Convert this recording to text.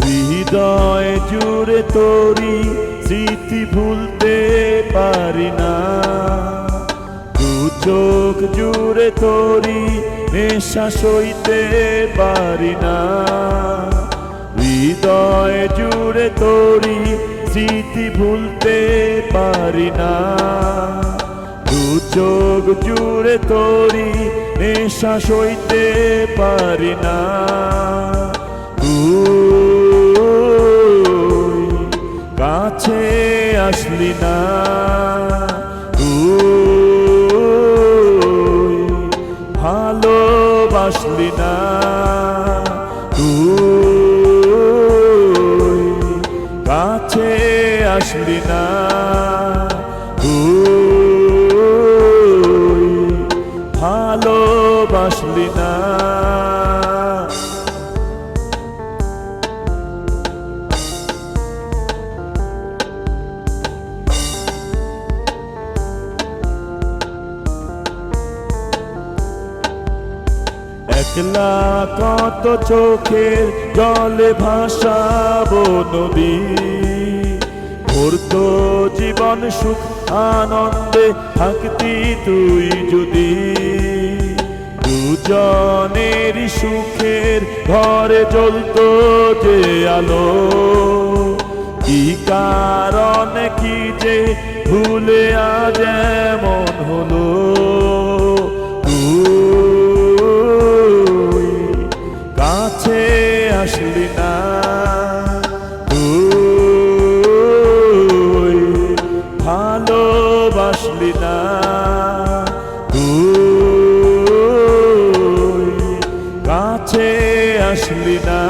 হৃদয় জুড়ে তোরি স্মৃতি ভুলতে পারি না, দু চোখ জুড়ে তোরি নেশা সইতে পারি না। হৃদয় জুড়ে তোরি স্মৃতি ভুলতে পারি না, দু চোখ জুড়ে তোরি নেশা সইতে পারি না। তুই কাছে আসলি না, তুই ভালোবাসলি না, তুই কাছে আসলি না, তুই ভালোবাসলি না। একলা কত চোখের জলে ভাসাবো নদী, ভরতো জীবন সুখ আনন্দে থাকতি তুই যদি। দুজনের সুখের ঘরে জ্বলতো যে আলো, কি কারণে কি যে ভুলে আজ এমন হলো। কাছে আসলি না, তুই ভালোবাসলি না, তুই কাছে আসলি না।